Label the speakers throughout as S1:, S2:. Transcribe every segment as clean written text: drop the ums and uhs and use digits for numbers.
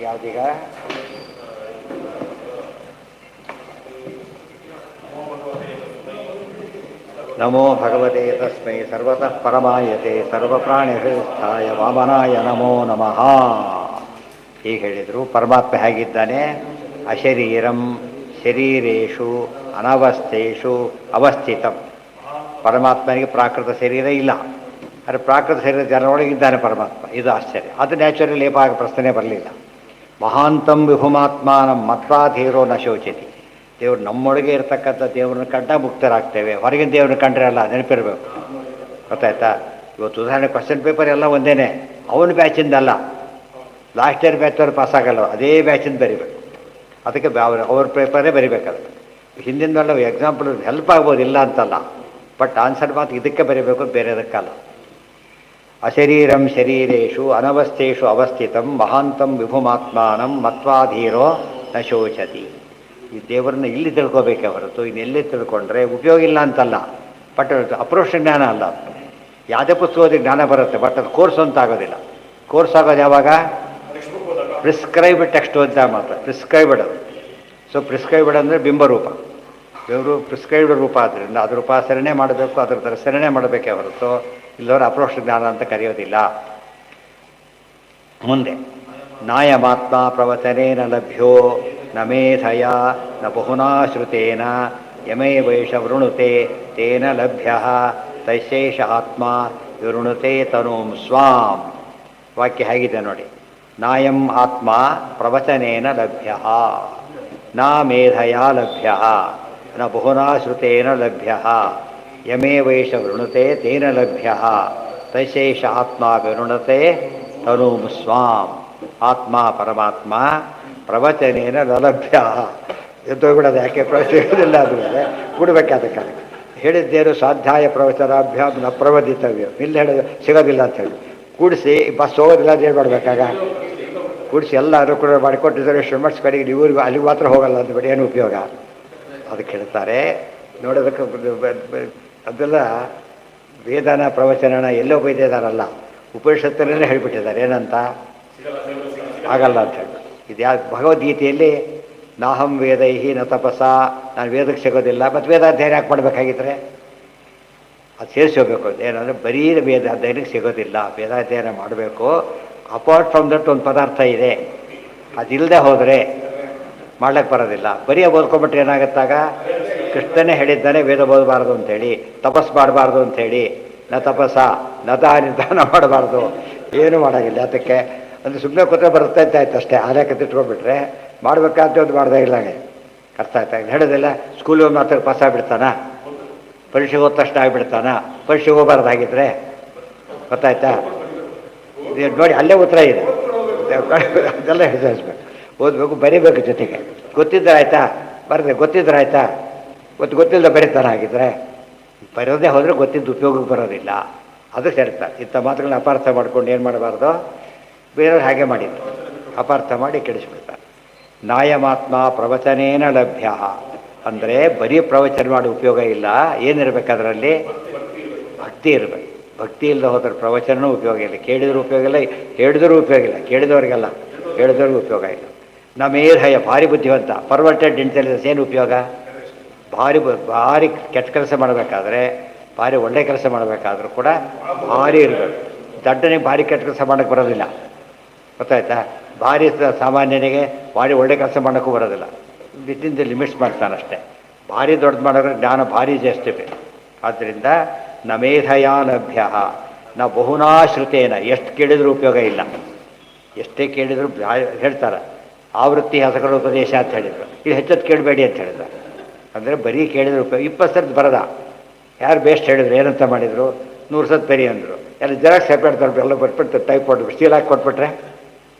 S1: ಯಾವ್ದೀಗ ನಮೋ ಭಗವತೆ ತಸ್ಮೈ ಸರ್ವತಃ ಪರಮಾಯತೆ ಸರ್ವಪ್ರಾಣಿಹೃದಯ ವಾಮನಾಯ ನಮೋ ನಮಃ. ಹೀಗೆ ಹೇಳಿದರು. ಪರಮಾತ್ಮ ಹೇಗಿದ್ದಾನೆ? ಅಶರೀರಂ ಶರೀರೇಶು ಅನವಸ್ಥೇಶು ಅವಸ್ಥಿತಂ. ಪರಮಾತ್ಮನಿಗೆ ಪ್ರಾಕೃತ ಶರೀರ ಇಲ್ಲ, ಆದರೆ ಪ್ರಾಕೃತ ಶರೀರ ಜನರೊಳಗಿದ್ದಾನೆ ಪರಮಾತ್ಮ. ಇದು ಆಶ್ಚರ್ಯ. ಅದು ನ್ಯಾಚುರಲ್ ಲೇಪ ಆಗ ಪ್ರಶ್ನೆ ಬರಲಿಲ್ಲ. ಮಹಾಂತಂ ವಿಭುಮಾತ್ಮಾನಂ ಮತ್ವಾಧೀರೋ ನ ಶೋಚತಿ. ದೇವ್ರು ನಮ್ಮೊಳಗೆ ಇರತಕ್ಕಂಥ ದೇವ್ರನ್ನ ಕಂಡ ಮುಕ್ತರಾಗ್ತೇವೆ. ಹೊರಗಿನ ದೇವ್ರನ್ನ ಕಂಡ್ರೆ ಅಲ್ಲ, ನೆನಪಿರಬೇಕು. ಗೊತ್ತಾಯ್ತಾ? ಇವತ್ತು ಉದಾಹರಣೆ ಕ್ವಶನ್ ಪೇಪರ್ ಎಲ್ಲ ಒಂದೇ, ಅವನ ಬ್ಯಾಚಿಂದ ಅಲ್ಲ. ಲಾಸ್ಟ್ ಇಯರ್ ಬ್ಯಾಚವ್ರು ಪಾಸ್ ಆಗಲ್ಲ, ಅದೇ ಬ್ಯಾಚಿಂದ ಬರಿಬೇಕು. ಅದಕ್ಕೆ ಅವ್ರ ಪೇಪರೇ ಬರಿಬೇಕಲ್ಲ. ಹಿಂದಿನ ಎಕ್ಸಾಂಪಲ್ ಹೆಲ್ಪ್ ಆಗ್ಬೋದು, ಇಲ್ಲ ಅಂತಲ್ಲ, ಬಟ್ ಆನ್ಸರ್ ಮಾತು ಇದಕ್ಕೆ ಬರೀಬೇಕು, ಬೇರೆದಕ್ಕಲ್ಲ. ಅಶರೀರಂ ಶರೀರೇಶು ಅನವಸ್ಥೇಶು ಅವಸ್ಥಿತಂ ಮಹಾಂತಂ ವಿಭುಮಾತ್ಮಾನಂ ಮತ್ವಾಧೀರೋ ನ ಶೋಚತಿ. ಈ ದೇವರನ್ನ ಇಲ್ಲಿ ತಿಳ್ಕೊಬೇಕೆ ಹೊರತು ಇನ್ನೆಲ್ಲಿ ತಿಳ್ಕೊಂಡ್ರೆ ಉಪಯೋಗ ಇಲ್ಲ ಅಂತಲ್ಲ, ಬಟ್ ಅಪ್ರೋಕ್ಷ ಜ್ಞಾನ ಅಲ್ಲ. ಯಾವುದೇ ಪುಸ್ತಕದ ಜ್ಞಾನ ಬರುತ್ತೆ, ಬಟ್ ಅದು ಕೋರ್ಸ್ ಅಂತ ಆಗೋದಿಲ್ಲ. ಕೋರ್ಸ್ ಆಗೋದು ಯಾವಾಗ? ಪ್ರಿಸ್ಕ್ರೈಬ್ಡ್ ಟೆಕ್ಸ್ಟ್ ಅಂತ ಮಾತ್ರ, ಪ್ರಿಸ್ಕ್ರೈಬ್ಡ್ ಅದು. ಸೊ ಪ್ರಿಸ್ಕ್ರೈಬ್ಡ್ ಅಂದರೆ ಬಿಂಬರೂಪ. ಇವರು ಪ್ರಿಸ್ಕ್ರೈಬ್ಡ್ ರೂಪ ಆದ್ದರಿಂದ ಅದ್ರ ಉಪಾಸನೆ ಮಾಡಬೇಕು, ಅದ್ರ ದರ್ಶನನೇ ಮಾಡಬೇಕೇ ಹೊರತು ಇಲ್ಲವರು ಅಪ್ರೋಕ್ಷ ಜ್ಞಾನ ಅಂತ ಕರೆಯೋದಿಲ್ಲ. ಮುಂದೆ ನಾಯಮಾತ್ಮ ಪ್ರವಚನೇನ ಲಭ್ಯೋ ನ ಮೇಧಯ ನ ಬಹುನಾ ಶ್ರುತೇನ ಯಮೇ ವೈಷ ವೃಣುತೆ ತೇನ ಲಭ್ಯ ತೈಶೇಷ ಆತ್ಮ ವಿವೃಣುತೆ ತನೂಂ ಸ್ವಾಂ. ವಾಕ್ಯ ಹೇಗಿದೆ ನೋಡಿ. ನಾಯಂ ಆತ್ಮ ಪ್ರವಚನೇನ ಲಭ್ಯ ನ ಮೇಧಯ ಲಭ್ಯ ನ ಬಹುನಾ ಶ್ರುತೇನ ಲಭ್ಯ ಯಮೇ ವೈಷ ವೃಣುತೆ ತೇನ ಲಭ್ಯ ತೈಶೇಷ ಆತ್ಮ ವಿವೃಣತೆ ತನೂಂ ಸ್ವಾಂ. ಆತ್ಮ ಪರಮಾತ್ಮ ಪ್ರವಚನೇನ ಲಭ್ಯ. ಎದ್ದೋಗ್ಬಿಡೋದು, ಯಾಕೆ ಪ್ರವಚನವಿಲ್ಲ ಅಂದರೆ ಬಿಡಬೇಕಾದಕ್ಕೆ. ಹೇಳಿದ್ದೇನು? ಸ್ವಾಧ್ಯಾಯ ಪ್ರವಚನಾಭ್ಯಾಮ್ ನ ಪ್ರವದಿತವ್ಯ. ಇಲ್ಲಿ ಹೇಳೋದು ಸಿಗೋದಿಲ್ಲ ಅಂತ ಹೇಳಿ ಕೂಡಿಸಿ ಬಸ್ ಹೋಗೋದಿಲ್ಲ ಅಂತ ಏನು ಮಾಡಬೇಕಾಗ? ಕೂಡಿಸಿ ಎಲ್ಲರೂ ಕೂಡ ಮಾಡಿಕೊಟ್ಟು ರಿಸರ್ವೇಷನ್ ಮಾಡಿಸಿ ಕಡೆಗೆ ಇವ್ರಿಗೂ ಅಲ್ಲಿಗೆ ಮಾತ್ರ ಹೋಗಲ್ಲ ಅಂದ್ಬಿಟ್ಟು ಏನು ಉಪಯೋಗ? ಅದಕ್ಕೆ ಹೇಳ್ತಾರೆ ನೋಡೋದಕ್ಕೆ. ಅದೆಲ್ಲ ವೇದನ ಪ್ರವಚನನ ಎಲ್ಲೋ ಬೈದಿದ್ದಾರಲ್ಲ, ಉಪನಿಷತ್ತನ್ನೇ ಹೇಳಿಬಿಟ್ಟಿದ್ದಾರೆ. ಏನಂತ? ಆಗಲ್ಲ ಅಂತ ಹೇಳಿ. ಇದು ಯಾವ ಭಗವದ್ಗೀತೆಯಲ್ಲಿ ನಾಹಂ ವೇದೈಹಿ ನ ತಪಸ, ನಾನು ವೇದಕ್ಕೆ ಸಿಗೋದಿಲ್ಲ. ಮತ್ತು ವೇದಾಧ್ಯಯನ ಯಾಕೆ ಮಾಡಬೇಕಾಗಿದ್ರೆ ಅದು ಸೇರಿಸಿ ಹೋಗ್ಬೇಕು. ಏನಂದರೆ ಬರೀ ವೇದಾಧ್ಯಯನಕ್ಕೆ ಸಿಗೋದಿಲ್ಲ, ವೇದಾಧ್ಯಯನ ಮಾಡಬೇಕು. ಅಪಾರ್ಟ್ ಫ್ರಮ್ ದಟ್ ಒಂದು ಪದಾರ್ಥ ಇದೆ, ಅದಿಲ್ಲದೆ ಹೋದರೆ ಮಾಡ್ಲಿಕ್ಕೆ ಬರೋದಿಲ್ಲ. ಬರೀ ಓದ್ಕೊಂಬಿಟ್ರೆ ಏನಾಗುತ್ತಾಗ? ಕೃಷ್ಣನೇ ಹೇಳಿದ್ದಾನೆ ವೇದ ಓದಬಾರ್ದು ಅಂಥೇಳಿ, ತಪಸ್ ಮಾಡಬಾರ್ದು ಅಂಥೇಳಿ. ನ ತಪಸ ನಿಧಾನ ಮಾಡಬಾರ್ದು, ಏನೂ ಮಾಡೋಂಗಿಲ್ಲ. ಅದಕ್ಕೆ ಅಂದರೆ ಸುಮ್ಮನೆ ಕೂತ್ರೆ ಬರುತ್ತೆ ಅಂತ ಆಯ್ತು ಅಷ್ಟೇ. ಆಲಕ್ಕೆ ತಿಟ್ಕೊಂಡ್ಬಿಟ್ರೆ ಮಾಡಬೇಕಾದ್ರೆ ಒಂದು ಮಾಡ್ದೇ ಇಲ್ಲಾಗೆ ಅರ್ಥ ಆಯ್ತಾ? ಹೇಳೋದಿಲ್ಲ. ಸ್ಕೂಲಿಗೆ ಹೋಗಿ ಮಾತ್ರ ಪಾಸ್ ಆಗಿಬಿಡ್ತಾನ, ಪರೀಕ್ಷೆಗೆ ಹೋದ ತಕ್ಷಣ ಆಗಿಬಿಡ್ತಾನ, ಪರೀಕ್ಷೆಗೆ ಹೋಗಬಾರ್ದಾಗಿದ್ರೆ. ಗೊತ್ತಾಯ್ತಾ? ನೋಡಿ ಅಲ್ಲೇ ಉತ್ತರ ಇದೆ. ಅದೆಲ್ಲ ವಿಚಾರಿಸ್ಬೇಕು, ಓದಬೇಕು, ಬರೀಬೇಕು. ಜೊತೆಗೆ ಗೊತ್ತಿದ್ರೆ ಆಯಿತಾ, ಬರದೆ ಗೊತ್ತಿದ್ರೆ ಆಯಿತಾ. ಗೊತ್ತಿಲ್ಲದೆ ಬರೀತಾನೆ ಆಗಿದ್ರೆ ಬರೋದೇ ಹೋದರೆ ಗೊತ್ತಿದ್ದು ಉಪಯೋಗಕ್ಕೆ ಬರೋದಿಲ್ಲ. ಅದು ಸೇರ್ತಾರೆ. ಇಂಥ ಮಾತುಗಳನ್ನ ಅಪಾರ್ಥ ಮಾಡ್ಕೊಂಡು ಏನು ಮಾಡಬಾರ್ದು? ಬೇರೆಯವ್ರು ಹಾಗೆ ಮಾಡಿದ್ದು ಅಪಾರ್ಥ ಮಾಡಿ ಕೆಡಿಸ್ಬಿಡ್ತಾರೆ. ನಾಯಮಾತ್ಮ ಪ್ರವಚನೇನ ಲಭ್ಯ ಅಂದರೆ ಬರೀ ಪ್ರವಚನ ಮಾಡಿ ಉಪಯೋಗ ಇಲ್ಲ. ಏನಿರಬೇಕು ಅದರಲ್ಲಿ? ಭಕ್ತಿ ಇರಬೇಕು. ಭಕ್ತಿ ಇಲ್ಲದೆ ಹೋದ್ರೆ ಪ್ರವಚನವೂ ಉಪಯೋಗ ಇಲ್ಲ, ಕೇಳಿದ್ರೂ ಉಪಯೋಗ ಇಲ್ಲ, ಹೇಳಿದ್ರೂ ಉಪಯೋಗ ಇಲ್ಲ. ಕೇಳಿದವ್ರಿಗೆಲ್ಲ ಹೇಳಿದವ್ರಿಗೂ ಉಪಯೋಗ ಇಲ್ಲ. ಮೇಧಯ ಭಾರಿ ಬುದ್ಧಿವಂತ, ಪರ್ವರ್ಟೆಡ್ ಇಂಟೆಲಿಜೆನ್ಸ್. ಏನು ಉಪಯೋಗ? ಭಾರಿ ಕೆಟ್ಟ ಕೆಲಸ ಮಾಡಬೇಕಾದ್ರೆ, ಭಾರಿ ಒಳ್ಳೆ ಕೆಲಸ ಮಾಡಬೇಕಾದ್ರೂ ಕೂಡ ಭಾರಿ ಇರಬೇಕು. ದಡ್ಡನಿಗೆ ಭಾರಿ ಕೆಟ್ಟ ಕೆಲಸ ಮಾಡೋಕ್ಕೆ ಬರೋದಿಲ್ಲ. ಗೊತ್ತಾಯ್ತಾ? ಭಾರಿ ಸಾಮಾನ್ಯನಿಗೆ ಭಾರಿ ಒಳ್ಳೆ ಕೆಲಸ ಮಾಡೋಕ್ಕೂ ಬರೋದಿಲ್ಲ. ವಿತಿನ್ ದಿ ಲಿಮಿಟ್ಸ್ ಮಾಡ್ತಾನಷ್ಟೇ. ಭಾರಿ ದೊಡ್ಡದು ಮಾಡೋದ್ರೆ ಜ್ಞಾನ ಭಾರಿ ಜಾಸ್ತಿ ಬೇಕು. ಆದ್ದರಿಂದ ನ ಮೇಧಯ ಲಭ್ಯ ನ ಬಹುನಾ ಶ್ರುತೇನ. ಎಷ್ಟು ಕೇಳಿದರೂ ಉಪಯೋಗ ಇಲ್ಲ. ಎಷ್ಟೇ ಕೇಳಿದರೂ ಹೇಳ್ತಾರೆ. ಆವೃತ್ತಿ ಹಸಕರ ಉಪದೇಶ ಅಂತ ಹೇಳಿದರು. ಇದು ಹೆಚ್ಚತ್ತು ಕೇಳಬೇಡಿ ಅಂತ ಹೇಳಿದ್ರು. ಅಂದರೆ ಬರೀ ಕೇಳಿದ್ರು ಉಪಯೋಗ. 20 ಸರ್ತಿ ಬರದ. ಯಾರು ಬೇಸ್ಟ್ ಹೇಳಿದ್ರು, ಏನಂತ ಮಾಡಿದರು? 100 ಸರ್ತಿ ಬರೀ ಅಂದರು. ಎಲ್ಲ ಜೆರಾಕ್ಸ್ ಸೆಪ್ರೇಟ್ ತರಬೇಕು, ಎಲ್ಲ ಬರ್ಬಿಟ್ಟು ಟೈಪ್ ಕೊಟ್ಬಿಟ್ಟು ಸ್ಟೀಲ್ ಹಾಕಿ ಕೊಟ್ಬಿಟ್ರೆ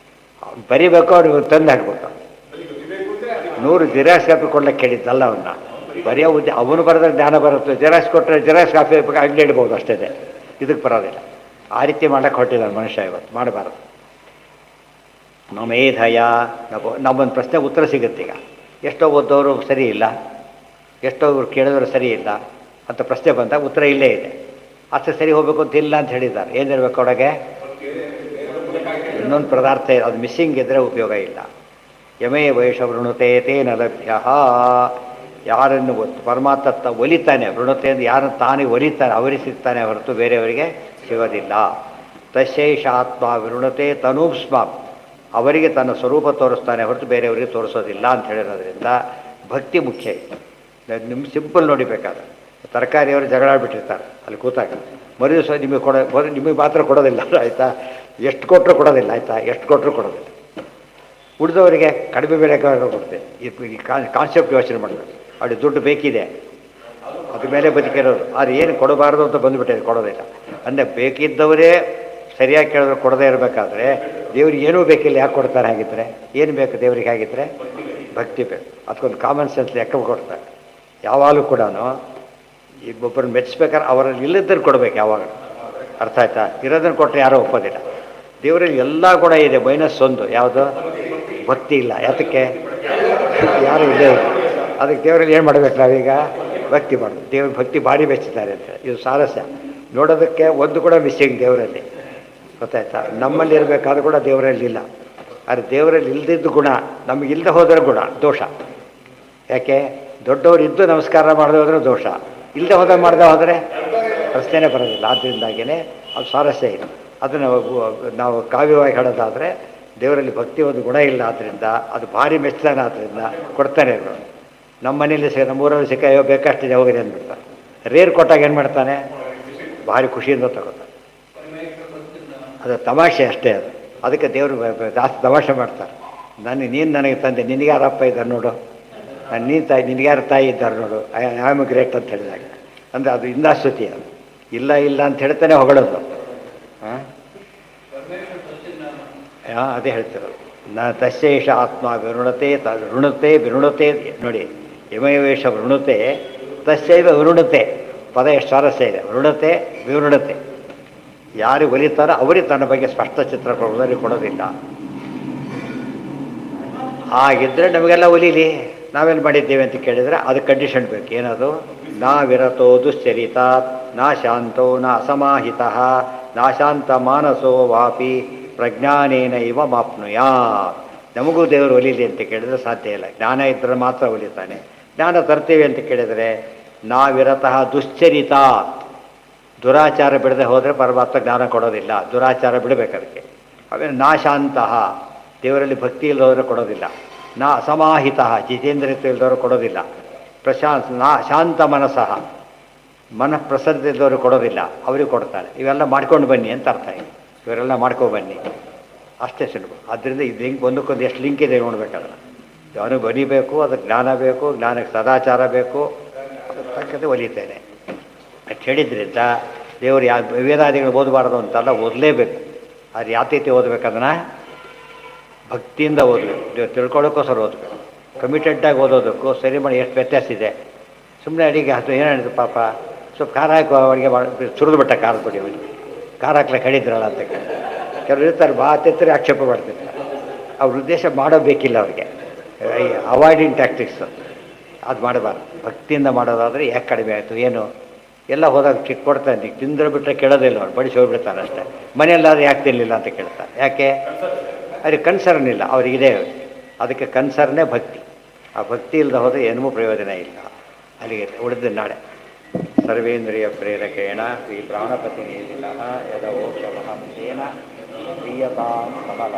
S1: ಬರೀಬೇಕು. ಅವ್ರಿಗೆ ತಂದು ಹಾಕ್ಬೇಕು. 100 ಜೆರಾಕ್ಸ್ ಕಾಪಿ ಕೊಡ್ಲಿಕ್ಕೆ ಕೇಳಿದ್ದಲ್ಲ ಅವನ್ನ. ಬರೆಯೋ ಅವನು ಬರೆದ್ರೆ ಜ್ಞಾನ ಬರುತ್ತೆ. ಜೆರಾಕ್ಸ್ ಕೊಟ್ಟರೆ ಜೆರಾಕ್ಸ್ ಕಾಪಿ ಅಂಗಡಿ ಇಡ್ಬೋದು ಅಷ್ಟೇ. ಇದಕ್ಕೆ ಬರೋದಿಲ್ಲ. ಆ ರೀತಿ ಮಾಡೋಕ್ಕೆ ಹೊಟ್ಟಿದ್ದಾನೆ ಮನುಷ್ಯ. ಇವತ್ತು ಮಾಡಬಾರ್ದು. ಮೇಧಯ ನಮ್ಮೊಂದು ಪ್ರಶ್ನೆಗೆ ಉತ್ತರ ಸಿಗುತ್ತೆ. ಈಗ ಎಷ್ಟೋ ಓದೋರು ಸರಿ ಇಲ್ಲ, ಎಷ್ಟೋ ಇವ್ರು ಕೇಳಿದವರು ಸರಿ ಇಲ್ಲ ಅಂತ ಪ್ರಶ್ನೆ ಬಂದಾಗ ಉತ್ತರ ಇಲ್ಲೇ ಇದೆ. ಅಷ್ಟು ಸರಿ ಹೋಗಬೇಕು ಅಂತ ಇಲ್ಲ ಅಂತ ಹೇಳಿದ್ದಾರೆ. ಏನಿರಬೇಕು ಒಳಗೆ? ಇನ್ನೊಂದು ಪದಾರ್ಥ ಅದು ಮಿಸ್ಸಿಂಗ್ ಇದ್ದರೆ ಉಪಯೋಗ ಇಲ್ಲ. ಯಮೇ ವೈಷ ವೃಣುತೆ ತೇನ ಲಭ್ಯ. ಯಾರನ್ನು ಪರಮಾತ್ಮ ಒಲಿತಾನೆ, ವೃಣತೆ ಅಂದರೆ ಯಾರನ್ನು ತಾನೇ ಒಲಿತಾನೆ ಅವರಿಗೆ ಸಿಗ್ತಾನೆ ಹೊರತು ಬೇರೆಯವರಿಗೆ ಸಿಗೋದಿಲ್ಲ. ತಶೇಷ ಆತ್ಮ ವಿರುಣತೆ ತನೂಸ್ಮಾಂ, ಅವರಿಗೆ ತನ್ನ ಸ್ವರೂಪ ತೋರಿಸ್ತಾನೆ ಹೊರತು ಬೇರೆಯವರಿಗೆ ತೋರಿಸೋದಿಲ್ಲ ಅಂತ ಹೇಳಿರೋದ್ರಿಂದ ಭಕ್ತಿ ಮುಖ್ಯ. ನಿಮ್ಮ ಸಿಂಪಲ್ ನೋಡಿಬೇಕಾದ್ರೆ ತರಕಾರಿಯವರು ಜಗಳಾಡ್ಬಿಟ್ಟಿರ್ತಾರೆ ಅಲ್ಲಿ ಕೂತಾಗ, ಮರುದಿವಸ ನಿಮಗೆ ಮಾತ್ರ ಕೊಡೋದಿಲ್ಲ ಆಯಿತಾ, ಎಷ್ಟು ಕೊಟ್ಟರು ಕೊಡೋದಿಲ್ಲ ಆಯಿತಾ, ಎಷ್ಟು ಕೊಟ್ಟರು ಕೊಡೋದಿಲ್ಲ. ಉಳಿದವರಿಗೆ ಕಡಿಮೆ ಬೆಲೆ ಕೊಡ್ತೇವೆ. ಈ ಕಾನ್ಸೆಪ್ಟ್ ಯೋಚನೆ ಮಾಡಬೇಕು. ಅವ್ರಿಗೆ ದುಡ್ಡು ಬೇಕಿದೆ, ಅದ್ರ ಮೇಲೆ ಬದುಕಿರೋದು, ಅದು ಏನು ಕೊಡಬಾರ್ದು ಅಂತ ಬಂದುಬಿಟ್ಟಿದೆ, ಕೊಡೋದಿಲ್ಲ. ಅಂದರೆ ಬೇಕಿದ್ದವರೇ ಸರಿಯಾಗಿ ಕೇಳಿದ್ರೆ ಕೊಡದೇ ಇರಬೇಕಾದ್ರೆ ದೇವ್ರಿಗೆ ಏನೂ ಬೇಕಿಲ್ಲ, ಯಾಕೆ ಕೊಡ್ತಾರೆ? ಹಾಗಿದ್ರೆ ಏನು ಬೇಕು ದೇವ್ರಿಗೆ? ಹಾಗಿದ್ರೆ ಭಕ್ತಿ ಬೇಕು. ಅದಕ್ಕೊಂದು ಕಾಮನ್ ಸೆನ್ಸ್ ಲೆಕ್ಕ ಕೊಡ್ತಾರೆ. ಯಾವಾಗಲೂ ಕೂಡ ಈಗ ಒಬ್ಬರನ್ನ ಮೆಚ್ಬೇಕಾದ್ರೆ ಅವರಲ್ಲಿ ಇಲ್ಲದನ್ನು ಕೊಡಬೇಕು ಯಾವಾಗ. ಅರ್ಥ ಆಯ್ತಾ? ಇರೋದನ್ನು ಕೊಟ್ಟರೆ ಯಾರೂ ಒಪ್ಪೋದಿಲ್ಲ. ದೇವರಲ್ಲಿ ಎಲ್ಲ ಗುಣ ಇದೆ, ಮೈನಸ್ ಒಂದು ಯಾವುದು? ಭಕ್ತಿ ಇಲ್ಲ. ಯಾತಕ್ಕೆ? ಯಾರೂ ಇಲ್ಲೇ ಇಲ್ಲ. ಅದಕ್ಕೆ ದೇವರಲ್ಲಿ ಏನು ಮಾಡಬೇಕು ನಾವೀಗ? ಭಕ್ತಿ ಮಾಡೋದು. ದೇವ್ರ ಭಕ್ತಿ ಭಾರಿ ಮೆಚ್ಚುತ್ತಾರೆ ಅಂತ. ಇದು ಸಾರಸ್ಯ. ನೋಡೋದಕ್ಕೆ ಒಂದು ಕೂಡ ಮಿಸ್ಸಿಂಗ್ ದೇವರಲ್ಲಿ, ಗೊತ್ತಾಯ್ತಾ? ನಮ್ಮಲ್ಲಿ ಇರಬೇಕಾದ್ರೂ ಕೂಡ ದೇವರಲ್ಲಿ ಇಲ್ಲ. ಆದರೆ ದೇವರಲ್ಲಿ ಇಲ್ದಿದ್ದು ಗುಣ ನಮಗಿಲ್ಲದೆ ಹೋದರೆ ಗುಣ ದೋಷ. ಯಾಕೆ? ದೊಡ್ಡವರು ಇದ್ದು ನಮಸ್ಕಾರ ಮಾಡದೆ ಹೋದರೆ ದೋಷ, ಇಲ್ಲದೆ ಮಾಡದೆ ಹೋದರೆ ಪ್ರಶ್ನೆನೇ ಬರೋದಿಲ್ಲ. ಆದ್ದರಿಂದಾಗಿಯೇ ಅದು ಸ್ವಾರಸ್ಯ ಇದೆ. ಅದನ್ನು ನಾವು ಕಾವ್ಯವಾಗಿ ಹೇಳೋದಾದರೆ ದೇವರಲ್ಲಿ ಭಕ್ತಿ ಒಂದು ಗುಣ ಇಲ್ಲ, ಆದ್ದರಿಂದ ಅದು ಭಾರಿ ಮೆಚ್ತಾನೆ, ಆದ್ದರಿಂದ ಕೊಡ್ತಾನೆ ಇವರು. ನಮ್ಮ ಮನೇಲಿ ನಮ್ಮೂರಲ್ಲಿ ಸಿಕ್ಕ ಅಯ್ಯೋ ಬೇಕಷ್ಟಿದೆ ಹೋಗಿದೆ ಅಂದ್ಬಿಡ್ತಾನೆ. ರೇರ್ ಕೊಟ್ಟಾಗ ಏನು ಮಾಡ್ತಾನೆ? ಭಾರಿ ಖುಷಿಯಿಂದ ತಗೋತಾನೆ. ಅದು ತಮಾಷೆ ಅಷ್ಟೇ. ಅದಕ್ಕೆ ದೇವರು ಜಾಸ್ತಿ ತಮಾಷೆ ಮಾಡ್ತಾರೆ. ನೀನು ನನಗೆ ತಂದೆ, ನಿನಗೆ ಯಾರಪ್ಪ ಇದ್ದಾರೆ ನೋಡು, ನೀನು ತಾಯಿ, ನಿನಗೆ ಯಾರು ತಾಯಿ ಇದ್ದಾರೆ ನೋಡು, ಐ ಆಮ್ ಗ್ರೇಟ್ ಅಂತ ಹೇಳಿದಾಗ. ಅಂದರೆ ಅದು ಇಂದಾಸ್ತುತಿ. ಅದು ಇಲ್ಲ ಇಲ್ಲ ಅಂತ ಹೇಳ್ತಾನೆ ಹೊಗಳೋದು. ಹಾಂ, ಅದೇ ಹೇಳ್ತಿರೋದು. ತಶೇಷ ಆತ್ಮ ವಿರುಣತೆ ಋಣತೆ ವಿರುಣತೆ. ನೋಡಿ, ಯಮಯವೇಶ ವೃಣತೆ ತಸ್ಯೈವ ವಿರುಣತೆ. ಪದ ಎಷ್ಟು ಸ್ವಾರಸ್ಯ ಇದೆ. ವೃಣತೆ ವಿವೃಣತೆ. ಯಾರು ಒಲಿತಾರೋ ಅವರಿಗೆ ತನ್ನ ಬಗ್ಗೆ ಸ್ಪಷ್ಟ ಚಿತ್ರ ಕೊಡೋದರಿಗೆ ಕೊಡೋದಿಲ್ಲ. ಹಾಗಿದ್ದರೆ ನಮಗೆಲ್ಲ ಒಲೀಲಿ. ನಾವೇನು ಮಾಡಿದ್ದೇವೆ ಅಂತ ಕೇಳಿದರೆ ಅದಕ್ಕೆ ಕಂಡೀಷನ್ ಬೇಕು. ಏನದು? ನಾ ವಿರತೋ ದುಶ್ಚರಿತ, ನಾ ಶಾಂತೋ ನ ಅಸಮಾಹಿತ, ನಾಶಾಂತ ಮಾನಸೋ ವಾಪಿ ಪ್ರಜ್ಞಾನೇನ ಇವ ಮಾಪ್ನುಯಾ. ನಮಗೂ ದೇವರು ಒಲೀಲಿ ಅಂತ ಕೇಳಿದರೆ ಸಾಧ್ಯ ಇಲ್ಲ. ಜ್ಞಾನ ಇದ್ದರೆ ಮಾತ್ರ ಒಲಿತಾನೆ. ಜ್ಞಾನ ತರ್ತೀವಿ ಅಂತ ಕೇಳಿದರೆ ನಾವಿರತಃ ದುಶ್ಚರಿತ, ದುರಾಚಾರ ಬಿಡದೆ ಹೋದರೆ ಪರಮಾತ್ಮ ಜ್ಞಾನ ಕೊಡೋದಿಲ್ಲ. ದುರಾಚಾರ ಬಿಡಬೇಕು ಅದಕ್ಕೆ. ಆಮೇಲೆ ನಾಶಾಂತಹ, ದೇವರಲ್ಲಿ ಭಕ್ತಿ ಇಲ್ಲದವರು ಕೊಡೋದಿಲ್ಲ. ನಾ ಅಸಮಾಹಿತ, ಜಿತೇಂದ್ರಿಯತೆ ಇಲ್ಲದವರು ಕೊಡೋದಿಲ್ಲ. ಶಾಂತ ಮನಸ್ಸಃ, ಮನಃಪ್ರಸನ್ನತೆ ಇದ್ದವರು ಕೊಡೋದಿಲ್ಲ, ಅವರಿಗೆ ಕೊಡ್ತಾರೆ. ಇವೆಲ್ಲ ಮಾಡ್ಕೊಂಡು ಬನ್ನಿ ಅಂತ ಅರ್ಥ ಇದೆ. ಇವರೆಲ್ಲ ಮಾಡ್ಕೊಬನ್ನಿ ಅಷ್ಟೇ ಸುಲಭ. ಆದ್ದರಿಂದ ಇದು ಲಿಂಕ್ ಒಂದಕ್ಕೊಂದು ಎಷ್ಟು ಲಿಂಕ್ ಇದೆ ನೋಡ್ಬೇಕಾದ್ರೆ. ಅವನು ಬಲಿಬೇಕು, ಅದಕ್ಕೆ ಜ್ಞಾನ ಬೇಕು, ಜ್ಞಾನಕ್ಕೆ ಸದಾಚಾರ ಬೇಕು, ಅದಕ್ಕೆ ತಕ್ಕಂತೆ ಒಲಿತೇನೆ ಅಂತ ಹೇಳಿದ್ರಿಂದ ದೇವರು ವೇದಾದಿಗಳು ಓದಬಾರ್ದು ಅಂತಲ್ಲ, ಓದಲೇಬೇಕು. ಅದು ಯಾತೈತಿ ಓದಬೇಕದನ್ನು ಭಕ್ತಿಯಿಂದ ಓದಬೇಕು. ದೇವ್ರು ತಿಳ್ಕೊಳ್ಳೋಕ್ಕೋಸ್ಕರ ಓದಬೇಕು. ಕಮಿಟೆಡ್ಡಾಗಿ ಓದೋದಕ್ಕೂ ಸರಿ ಮಾಡಿ ಎಷ್ಟು ವ್ಯತ್ಯಾಸ ಇದೆ. ಸುಮ್ಮನೆ ಅಡಿಗೆ ಅದು ಏನು ಹೇಳಿದ್ರು ಪಾಪ, ಸ್ವಲ್ಪ ಖಾರ ಹಾಕಿ ಅಡುಗೆ ಮಾಡಿ ಸುರಿದು ಬಿಟ್ಟ ಖಾರದ ಪುಡಿ, ಅವನಿಗೆ ಖಾರ ಹಾಕ್ಲಿಕ್ಕೆ ಹೇಳಿದ್ರಲ್ಲ ಅಂತ ಕೇಳಿ ಕೆಲವರು ಇರ್ತಾರೆ, ತೆತ್ತರಿ ಆಕ್ಷೇಪ ಮಾಡ್ತಿರ್ತಾರೆ. ಅವ್ರ ಉದ್ದೇಶ ಮಾಡೋಬೇಕಿಲ್ಲ ಅವ್ರಿಗೆ. ಅವಾಯ್ಡಿಂಗ್ ಟ್ಯಾಕ್ಟಿಕ್ಸ್ ಅದು ಮಾಡಬಾರ್ದು. ಭಕ್ತಿಯಿಂದ ಮಾಡೋದಾದರೆ ಯಾಕೆ ಕಡಿಮೆ ಆಯಿತು ಏನು? ಎಲ್ಲ ಹೋದಾಗ ಚಿಕ್ಕ ಕೊಡ್ತಾನೆ, ತಿಂದ್ರೆ ಬಿಟ್ಟರೆ ಕೇಳೋದಿಲ್ಲ. ಅವ್ರು ಬಡಿಸಿ ಹೋಗ್ಬಿಡ್ತಾರೆ ಅಷ್ಟೇ. ಮನೆಯಲ್ಲಾದ್ರೆ ಯಾಕೆ ತಿನ್ನಲಿಲ್ಲ ಅಂತ ಕೇಳ್ತಾರೆ. ಯಾಕೆ? ಅವ್ರಿಗೆ ಕನ್ಸರ್ನ್ ಇಲ್ಲ, ಅವರಿಗಿದೆ. ಅದಕ್ಕೆ ಕನ್ಸರ್ನೇ ಭಕ್ತಿ. ಆ ಭಕ್ತಿ ಇಲ್ಲದೆ ಹೋದರೆ ಏನೂ ಪ್ರಯೋಜನ ಇಲ್ಲ. ಅಲ್ಲಿಗೆ ಉಳಿದ ನಾಳೆ ಸರ್ವೇಂದ್ರಿಯ ಪ್ರೇರಕೇಣ ಶ್ರೀ ಪ್ರಾಣಪತಿ ನೀಲಿನ ಯದವೋಕ್ಷಮಹಂಸೇನ ಪ್ರಿಯತಾಂ ಕಮಲ.